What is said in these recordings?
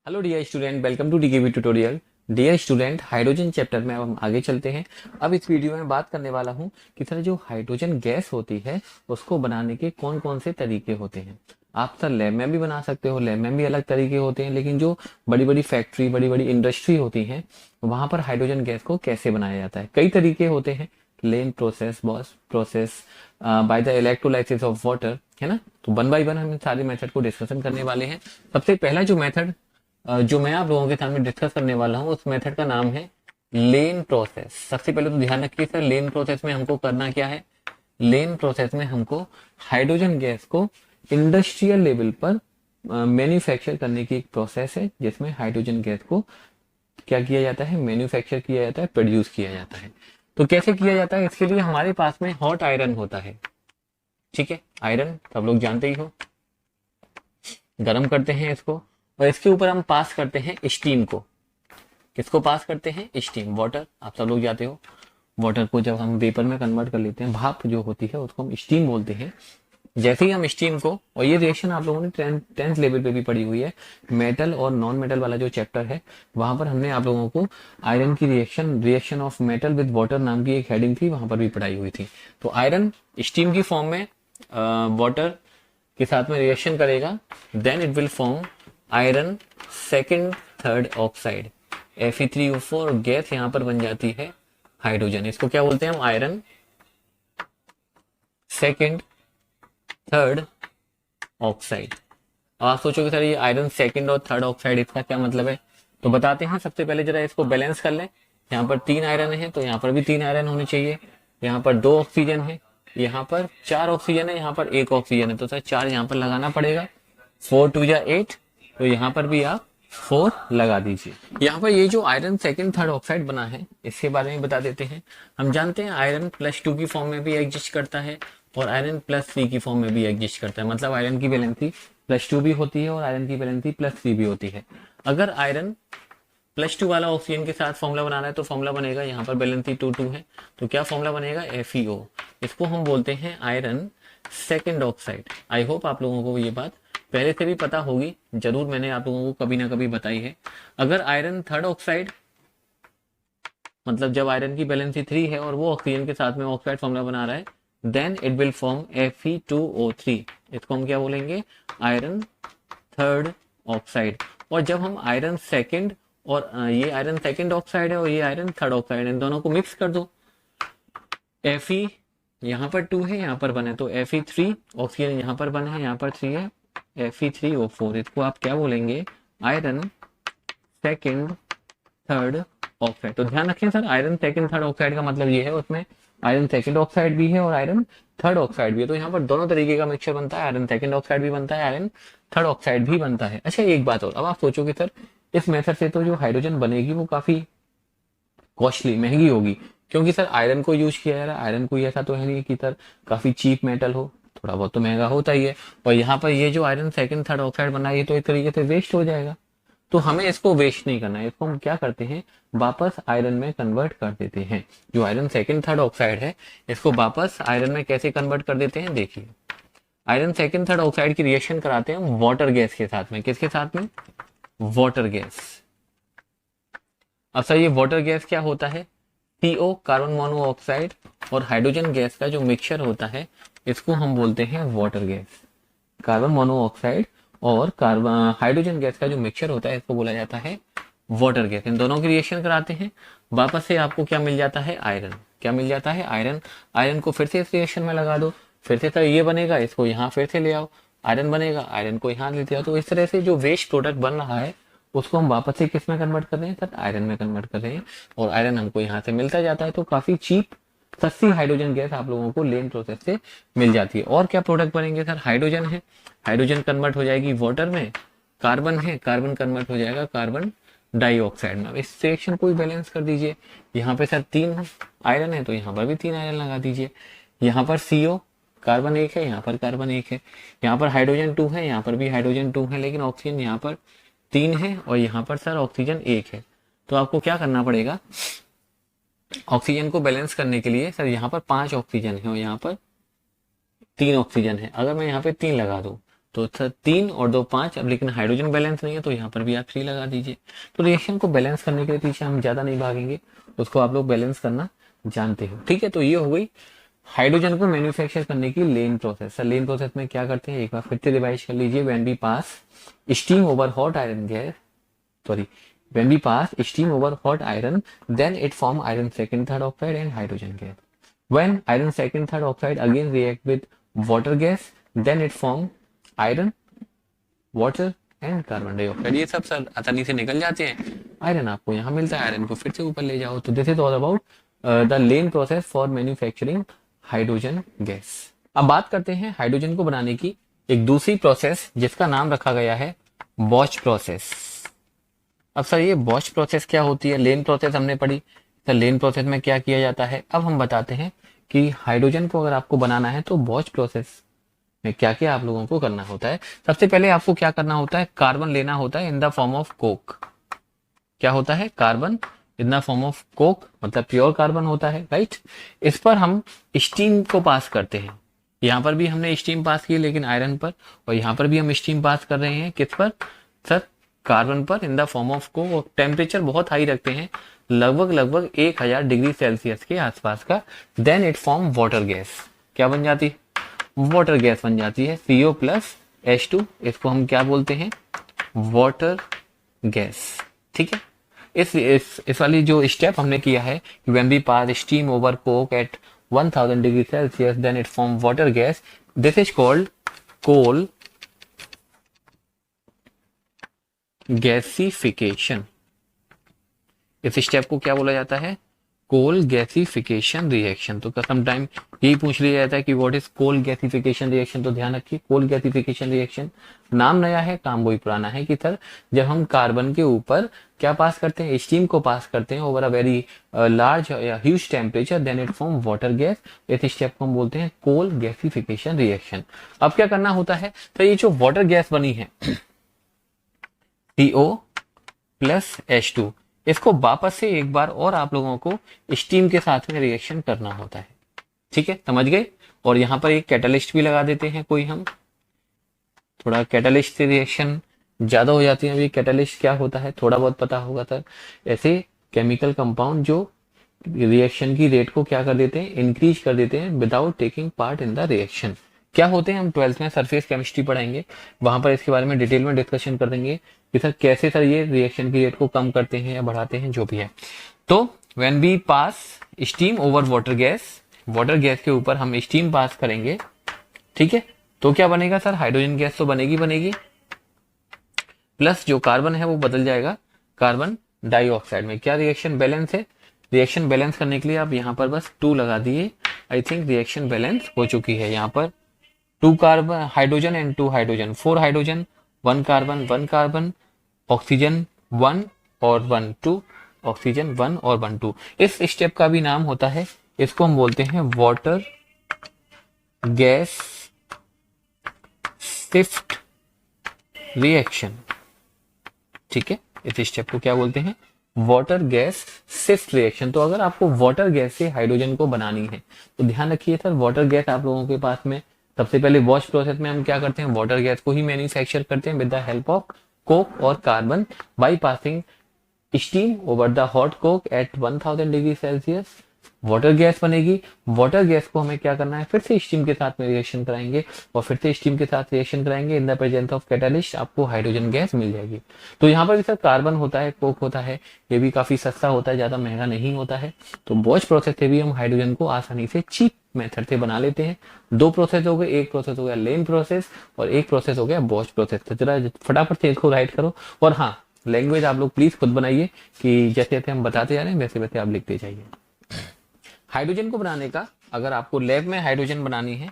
Hello dear student, welcome to DKV tutorial. Dear student, hydrogen chapter में अब हम आगे चलते हैं। अब इस वीडियो में बात करने वाला हूं कि सर जो हाइड्रोजन गैस होती है उसको बनाने के कौन कौन से तरीके होते हैं। आप सर लैब में भी बना सकते हो, लैब में भी अलग तरीके होते हैं, लेकिन जो बड़ी बड़ी फैक्ट्री, बड़ी बड़ी इंडस्ट्री होती हैं वहां पर हाइड्रोजन गैस को कैसे बनाया जाता है, कई तरीके होते हैं। Lane process, Bosch process, by the electrolysis of water, है ना। तो वन बाय वन हम सारे मेथड को डिस्कशन करने वाले हैं। सबसे पहला जो मेथड जो मैं आप लोगों के सामने डिस्कस करने वाला हूँ उस मेथड का नाम है लेन प्रोसेस। सबसे पहले तो ध्यान रखिए सर, लेन प्रोसेस में हमको करना क्या है। लेन प्रोसेस में हमको हाइड्रोजन गैस को इंडस्ट्रियल लेवल पर मैन्युफैक्चर करने की एक प्रोसेस है, जिसमें हाइड्रोजन गैस को क्या किया जाता है, मैन्युफैक्चर किया जाता है, प्रोड्यूस किया जाता है। तो कैसे किया जाता है, इसके लिए हमारे पास में हॉट आयरन होता है। ठीक है, आयरन सब लोग जानते ही हो, गर्म करते हैं इसको और इसके ऊपर हम पास करते हैं स्टीम को। किसको पास करते हैं? Steam, water. आप सब लोग जाते हो, वाटर को जब हम वेपर में कन्वर्ट कर लेते हैं, भाप जो होती है उसको हम स्टीम बोलते हैं। जैसे ही हम स्टीम को, और ये रिएक्शन आप लोगों ने टेंथ लेवल पे भी पढ़ी हुई है, मेटल और नॉन मेटल वाला जो चैप्टर है वहां पर हमने आप लोगों को आयरन की reaction of metal with water नाम की एक हेडिंग थी, वहां पर भी पढ़ाई हुई थी। तो आयरन स्टीम की फॉर्म में वाटर के साथ में रिएक्शन करेगा, then it will form iron second third oxide Fe3O4, gas यहां पर बन जाती है हाइड्रोजन। इसको क्या बोलते हैं हम? Iron second third oxide. अब आप सोचोगे सर ये आयरन सेकंड और थर्ड ऑक्साइड इसका क्या मतलब है, तो बताते हैं। सबसे पहले जरा इसको बैलेंस कर लें। यहाँ पर 3 आयरन है तो यहाँ पर भी 3 आयरन होने चाहिए। यहाँ पर 2 ऑक्सीजन है, यहाँ पर 4 ऑक्सीजन है, यहाँ पर 1 ऑक्सीजन है, तो सर 4 यहाँ पर लगाना पड़ेगा। 4 2 जा 8, तो यहाँ पर भी आप 4 लगा दीजिए। यहाँ पर ये जो आयरन सेकंड थर्ड ऑक्साइड बना है इसके बारे में बता देते हैं। हम जानते हैं आयरन +2 की फॉर्म में भी एग्जिस्ट करता है और आयरन +3 की फॉर्म में भी एग्जिस्ट करता है। मतलब आयरन की वैलेंसी +2 भी होती है और आयरन की वैलेंसी +3 भी होती है। अगर आयरन +2 वाला ऑक्सीजन के साथ फॉर्मूला बनाना है तो फॉर्मूला बनेगा, यहाँ पर वैलेंसी 2 2 है तो क्या फॉर्मूला बनेगा? FeO। इसको हम बोलते हैं iron second oxide. I hope आप लोगों को ये बात पहले से भी पता होगी, जरूर मैंने आप लोगों को कभी ना कभी बताई है। अगर आयरन थर्ड ऑक्साइड, मतलब जब आयरन की वैलेंसी 3 है और वो ऑक्सीजन के साथ में ऑक्साइड फॉर्मूला बना रहा है, then it will form Fe2O3। इसको हम क्या बोलेंगे? Iron third oxide. और जब हम आयरन सेकंड और ये आयरन सेकंड ऑक्साइड है और ये आयरन थर्ड ऑक्साइड है, इन दोनों को मिक्स कर दो। Fe यहाँ पर 2 है, यहाँ पर 1 है, तो Fe3, ऑक्सीजन यहाँ पर 1 है, यहाँ पर 3 है, Fe3O4। इसको आप क्या बोलेंगे? Iron second third oxide. तो ध्यान रखें sir, iron second third oxide का मतलब ये है उसमें आयरन सेकंड ऑक्साइड भी है और आयरन थर्ड ऑक्साइड भी है। तो यहाँ पर दोनों तरीके का मिक्सचर बनता है, आयरन सेकंड ऑक्साइड भी बनता है, आयरन थर्ड ऑक्साइड भी बनता है। अच्छा, एक बात और, अब आप सोचोगे सर इस मेथड से तो जो हाइड्रोजन बनेगी वो काफी कॉस्टली, महंगी होगी, क्योंकि सर आयरन को यूज किया जा रहा है। आयरन कोई ऐसा तो है नहीं कि सर काफी चीप मेटल हो, थोड़ा बहुत तो महंगा होता ही है। और यहाँ पर ये जो आयरन सेकंड थर्ड ऑक्साइड बना है ये तो एक तरीके से वेस्ट हो जाएगा। तो हमें इसको वेस्ट नहीं करना है, इसको हम क्या करते हैं? वापस आयरन में कन्वर्ट कर देते हैं। जो आयरन सेकंड थर्ड ऑक्साइड है इसको वापस आयरन में कैसे कन्वर्ट कर देते हैं, देखिए। आयरन सेकंड थर्ड ऑक्साइड की रिएक्शन कराते हैं वाटर गैस के साथ में। किसके साथ में? Water gas. अब सर ये वाटर गैस क्या होता है? CO, कार्बन मोनोऑक्साइड, और हाइड्रोजन गैस का जो मिक्सचर होता है इसको हम बोलते हैं वाटर गैस। कार्बन मोनोऑक्साइड और कार्बन हाइड्रोजन गैस का जो मिक्सचर होता है इसको बोला जाता है वाटर गैस। इन दोनों की रिएक्शन कराते हैं, वापस से आपको क्या मिल जाता है? आयरन। क्या मिल जाता है? आयरन। आयरन को फिर से इस रिएक्शन में लगा दो, फिर से सर ये बनेगा, इसको यहाँ फिर से ले आओ, आयरन बनेगा, आयरन को यहाँ लेते आओ। तो इस तरह से जो वेस्ट प्रोडक्ट बन रहा है उसको हम वापस से किस में कन्वर्ट कर रहे हैं? सर आयरन में कन्वर्ट कर रहे हैं, और आयरन हमको यहाँ से मिलता जाता है। तो काफी चीप सस्ती हाइड्रोजन गैस आप लोगों को लेन प्रोसेस से मिल जाती है। और क्या प्रोडक्ट बनेंगे सर? हाइड्रोजन है, हाइड्रोजन कन्वर्ट हो जाएगी वाटर में, कार्बन है, कार्बन कन्वर्ट हो जाएगा कार्बन डाइऑक्साइड में। अब इस रिएक्शन को भी बैलेंस कर दीजिए। यहाँ पे सर 3 आयरन है तो यहाँ पर भी 3 आयरन लगा दीजिए। यहाँ पर CO, कार्बन 1 है, यहाँ पर कार्बन 1 है, यहाँ पर हाइड्रोजन 2 है, यहाँ पर भी हाइड्रोजन 2 है, लेकिन ऑक्सीजन यहाँ पर 3 है और यहाँ पर सर ऑक्सीजन 1 है। तो आपको क्या करना पड़ेगा? ऑक्सीजन को बैलेंस करने के लिए सर यहाँ पर 5 ऑक्सीजन है और यहाँ पर 3 ऑक्सीजन है। अगर मैं यहाँ पे 3 लगा दूं तो सर 3 और 2 5। अब लेकिन हाइड्रोजन बैलेंस नहीं है तो यहाँ पर भी आप 3 लगा दीजिए। तो रिएक्शन को बैलेंस करने के लिए पीछे हम ज्यादा नहीं भागेंगे, उसको आप लोग बैलेंस करना जानते हो। ठीक है, तो ये हो गई हाइड्रोजन को मैन्युफैक्चर करने की लेन प्रोसेस। सर लेन प्रोसेस में क्या करते हैं, एक बार फिर से रिवाइज कर लीजिए। When we pass steam over hot iron gas, sorry, when we pass steam over hot iron, then it form iron second third oxide and hydrogen gas. When iron second third oxide again react with water gas, then it form iron, water and carbon dioxide. ये सब sir आसानी से निकल जाते हैं। Iron आपको यहाँ मिलता है, आयरन को फिर से ऊपर ले जाओ। तो this is all about the lane process for manufacturing hydrogen gas. अब बात करते हैं हाइड्रोजन को बनाने की एक दूसरी प्रोसेस जिसका नाम रखा गया है बॉच प्रोसेस। अब सर ये बॉच प्रोसेस क्या होती है? लेन प्रोसेस हमने पढ़ी, सर लेन प्रोसेस में क्या किया जाता है। अब हम बताते हैं कि हाइड्रोजन को अगर आपको बनाना है तो बॉच प्रोसेस में क्या क्या आप लोगों को करना होता है। सबसे पहले आपको क्या करना होता है, कार्बन लेना होता है इन द फॉर्म ऑफ कोक। क्या होता है? Carbon in the form of Coke, मतलब प्योर कार्बन होता है, राइट। इस पर हम स्टीम को पास करते हैं। यहाँ पर भी हमने स्टीम पास की लेकिन आयरन पर, और यहाँ पर भी हम स्टीम पास कर रहे हैं किस पर सर? कार्बन पर in the form of coke. Temperature बहुत हाई रखते हैं, लगभग 1000 डिग्री सेल्सियस के आसपास का। Then it form water gas. क्या बन जाती है? वाटर गैस बन जाती है, CO+H2। इसको हम क्या बोलते हैं? Water gas. ठीक है, इस वाली जो स्टेप हमने किया है, when we pass steam over coke at 1000 degree Celsius then it form water gas, this is called coal gasification. इस स्टेप को क्या बोला जाता है? Coal gasification reaction. तो समटाइम यही पूछ लिया जाता है कि what is coal gasification reaction. तो ध्यान रखिए, कोल गैसिफिकेशन रिएक्शन नाम नया है, काम वही पुराना है कि सर जब हम कार्बन के ऊपर क्या पास करते हैं, स्टीम को पास करते हैं ओवर अ वेरी लार्ज या huge temperature, then it form water gas. इस स्टेप को हम बोलते हैं कोल गैसिफिकेशन रिएक्शन। अब क्या करना होता है, तो ये जो वाटर गैस बनी है CO+H2, इसको वापस से एक बार और आप लोगों को स्टीम के साथ में रिएक्शन करना होता है। ठीक है, समझ गए। और यहाँ पर एक कैटलिस्ट भी लगा देते हैं कोई हम, थोड़ा कैटलिस्ट से रिएक्शन ज्यादा हो जाती है। अभी कैटलिस्ट क्या होता है थोड़ा बहुत पता होगा सर। ऐसे केमिकल कंपाउंड जो रिएक्शन की रेट को क्या कर देते हैं, इंक्रीज कर देते हैं without taking part in the reaction. क्या होते हैं, हम 12th में सरफेस केमिस्ट्री पढ़ेंगे, वहां पर इसके बारे में डिटेल में डिस्कशन कर देंगे कि सर कैसे सर ये रिएक्शन की रेट को कम करते हैं या बढ़ाते हैं, जो भी है। तो when we pass steam over water gas, water gas के ऊपर हम स्टीम पास करेंगे, ठीक है, तो क्या बनेगा सर? हाइड्रोजन गैस तो बनेगी, प्लस जो कार्बन है वो बदल जाएगा कार्बन डाइऑक्साइड में। क्या रिएक्शन बैलेंस है? रिएक्शन बैलेंस करने के लिए आप यहाँ पर बस 2 लगा दिए। आई थिंक रिएक्शन बैलेंस हो चुकी है। यहाँ पर 2 carbon hydrogen and 2 hydrogen, 4 hydrogen 1 carbon, oxygen 1 और 1 2, ऑक्सीजन 1 और 1 2। इस स्टेप का भी नाम होता है, इसको हम बोलते हैं वाटर गैस शिफ्ट रिएक्शन। ठीक है, इस स्टेप को क्या बोलते हैं? Water gas shift reaction. तो अगर आपको वाटर गैस से हाइड्रोजन को बनानी है तो ध्यान रखिए सर, वाटर गैस आप लोगों के पास में सबसे पहले वॉश प्रोसेस में हम क्या करते हैं, वाटर गैस को ही मैन्युफैक्चर करते हैं with the help of coke और carbon by passing steam over the hot coke at 1000 degree Celsius. Water gas बनेगी, वाटर गैस को हमें क्या करना है, फिर से स्टीम के साथ में रिएक्शन कराएंगे और फिर से स्टीम के साथ रिएक्शन कराएंगे। In the presence of catalyst आपको हाइड्रोजन गैस मिल जाएगी। तो यहाँ पर भी सर कार्बन होता है, कोक होता है, ये भी काफी सस्ता होता है, ज्यादा महंगा नहीं होता है। तो बॉच प्रोसेस से भी हम हाइड्रोजन को आसानी से चीप मेथड से बना लेते हैं। 2 प्रोसेस हो गए, एक प्रोसेस हो गया लेन प्रोसेस और एक प्रोसेस हो गया बॉच प्रोसेस। तो जरा फटाफट से इसको राइट करो। और हाँ, लैंग्वेज आप लोग प्लीज खुद बनाइए कि जैसे जैसे हम बताते जा रहे हैं वैसे वैसे आप लिखते जाइए। हाइड्रोजन को बनाने का, अगर आपको लैब में हाइड्रोजन बनानी है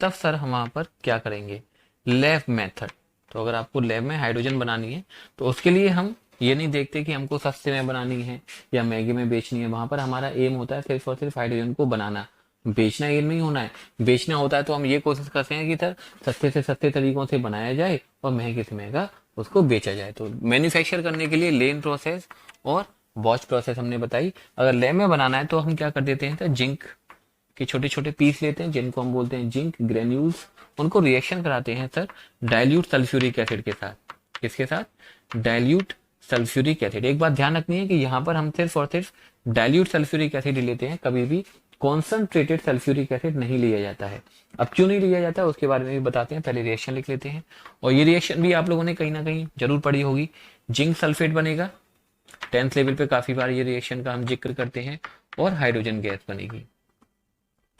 तब सर हम वहां पर क्या करेंगे, लैब मेथड। तो अगर आपको लैब में हाइड्रोजन बनानी है तो उसके लिए हम ये नहीं देखते कि हमको सस्ते में बनानी है या महंगे में बेचनी है। वहां पर हमारा एम होता है सिर्फ और सिर्फ हाइड्रोजन को बनाना। बेचना एम नहीं होना है। बेचना होता है तो हम ये कोशिश करते हैं कि सर सस्ते से सस्ते तरीकों से बनाया जाए और महंगे से महंगा उसको बेचा जाए। तो मैन्युफैक्चर करने के लिए लेन प्रोसेस और वॉच प्रोसेस हमने बताई। अगर लैब में बनाना है तो हम क्या कर देते हैं, तो जिंक के छोटे छोटे पीस लेते हैं जिनको हम बोलते हैं जिंक ग्रेन्यूल्स, उनको रिएक्शन कराते हैं सर डाइल्यूट सल्फ्यूरिक एसिड के साथ। किसके साथ? Dilute sulphuric acid. एक बात ध्यान रखनी है कि यहाँ पर हम सिर्फ और सिर्फ डाइल्यूट सल्फ्यूरिक एसिड लेते हैं, कभी भी कॉन्सनट्रेटेड सल्फ्यूरिक एसिड नहीं लिया जाता है। अब क्यों नहीं लिया जाता है उसके बारे में भी बताते हैं, पहले रिएक्शन लिख लेते हैं। और ये रिएक्शन भी आप लोगों ने कहीं ना कहीं जरूर पढ़ी होगी। जिंक सल्फेट बनेगा, 10th लेवल पे काफी बार ये रिएक्शन का हम जिक्र करते हैं, और हाइड्रोजन गैस बनेगी।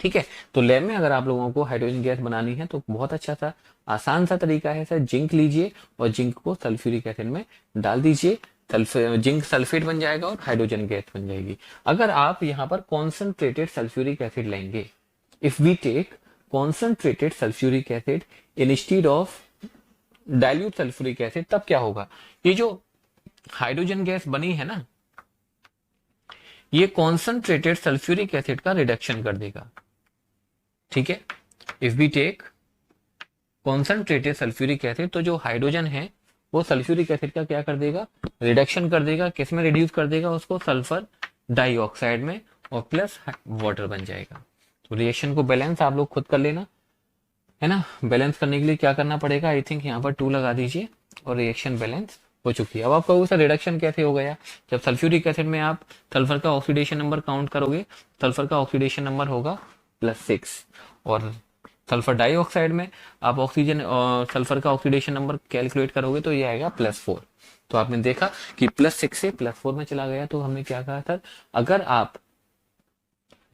ठीक है, तो लैब में अगर आप लोगों को हाइड्रोजन गैस बनानी है तो बहुत अच्छा सा आसान सा तरीका है सर, जिंक लीजिए और जिंक को सल्फ्यूरिक एसिड में डाल दीजिए, जिंक सल्फेट बन जाएगा और हाइड्रोजन गैस बन जाएगी। अगर आप यहाँ पर कॉन्सेंट्रेटेड सल्फ्यूरिक एसिड लेंगे, if we take concentrated sulphuric acid instead of dilute sulphuric acid, तब क्या होगा? ये जो हाइड्रोजन गैस बनी है ना, ये कॉन्सेंट्रेटेड सल्फ्यूरिक एसिड का रिडक्शन कर देगा। ठीक है, if we take concentrated sulphuric acid, तो जो हाइड्रोजन है वो सल्फ्यूरिक एसिड का क्या कर देगा? रिडक्शन कर देगा। किस में रिड्यूस कर देगा उसको? सल्फर डाइऑक्साइड में, और प्लस वाटर बन जाएगा। तो रिएक्शन को बैलेंस आप लोग खुद कर लेना है ना। बैलेंस करने के लिए क्या करना पड़ेगा? आई थिंक यहाँ पर 2 लगा दीजिए और रिएक्शन बैलेंस हो चुकी है। अब आप कहोगे सर रिडक्शन कैसे हो गया? जब सल्फ्यूरिक एसिड में आप सल्फर का ऑक्सीडेशन नंबर काउंट करोगे, सल्फर का ऑक्सीडेशन नंबर होगा +6, और सल्फर डाइऑक्साइड में आप ऑक्सीजन और सल्फर का ऑक्सीडेशन नंबर कैलकुलेट करोगे तो ये आएगा +4। तो आपने देखा कि +6 से +4 में चला गया। तो हमने क्या कहा सर, अगर आप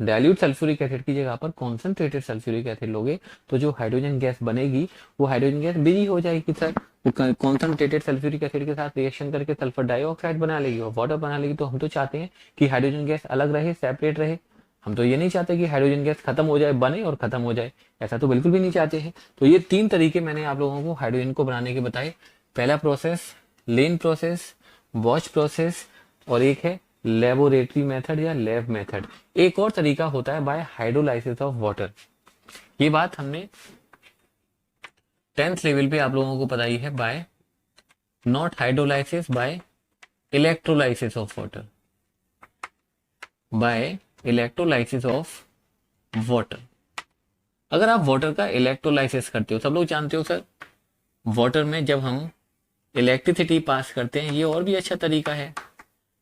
डाइल्यूट सल्फ्यूरिक एसिड की जगह पर कॉन्सेंट्रेटेड सल्फ्यूरिक एसिड लोगे तो जो हाइड्रोजन गैस बनेगी वो हाइड्रोजन गैस बिजी हो जाएगी सर, वो कॉन्सेंट्रेटेड सल्फ्यूरिक एसिड के साथ रिएक्शन करके सल्फर डाइऑक्साइड बना लेगी और वाटर बना लेगी। तो हम तो चाहते हैं कि हाइड्रोजन गैस अलग रहे, सेपरेट रहे। हम तो ये नहीं चाहते कि हाइड्रोजन गैस खत्म हो जाए, बने और खत्म हो जाए, ऐसा तो बिल्कुल भी नहीं चाहते हैं। तो ये 3 तरीके मैंने आप लोगों को हाइड्रोजन को बनाने के बताए। पहला प्रोसेस लेन प्रोसेस, वॉच प्रोसेस, और एक है लेबोरेटरी मेथड या लैब मेथड। एक और तरीका होता है बाय हाइड्रोलाइसिस ऑफ वाटर। ये बात हमने 10th लेवल पे आप लोगों को बताई है, by not hydrolysis, by electrolysis of water, by electrolysis of water. अगर आप वाटर का इलेक्ट्रोलाइसिस करते हो, सब लोग जानते हो सर वाटर में जब हम इलेक्ट्रिसिटी पास करते हैं, ये और भी अच्छा तरीका है।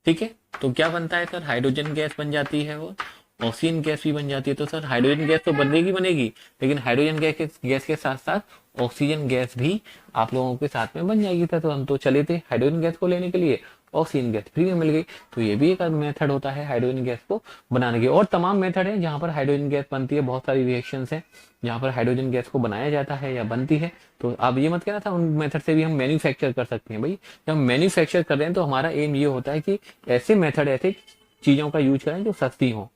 ठीक है, तो क्या बनता है सर? हाइड्रोजन गैस बन जाती है और ऑक्सीजन गैस भी बन जाती है। तो सर हाइड्रोजन गैस तो बनेगी, लेकिन हाइड्रोजन गैस के साथ साथ ऑक्सीजन गैस भी आप लोगों के साथ में बन जाएगी। तो हम तो चले थे हाइड्रोजन गैस को लेने के लिए, ऑक्सीजन गैस फ्री में मिल गई। तो ये भी एक मेथड होता है हाइड्रोजन गैस को बनाने के। और तमाम मेथड है जहां पर हाइड्रोजन गैस बनती है, बहुत सारी रिएक्शंस हैं जहां पर हाइड्रोजन गैस को बनाया जाता है या बनती है। तो आप ये मत कहना था उन मेथड से भी हम मैन्युफैक्चर कर सकते हैं। भाई जब हम मैन्युफैक्चर कर रहे हैं तो हमारा एम ये होता है कि ऐसे मेथड, ऐसे चीजों का यूज करें जो सस्ती हो,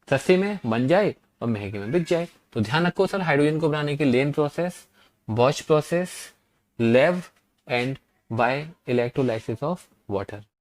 सस्ते में बन जाए और महंगे में बिक जाए। तो ध्यान रखो सर, हाइड्रोजन को बनाने के lane process, watch process, lab and by electrolysis of water.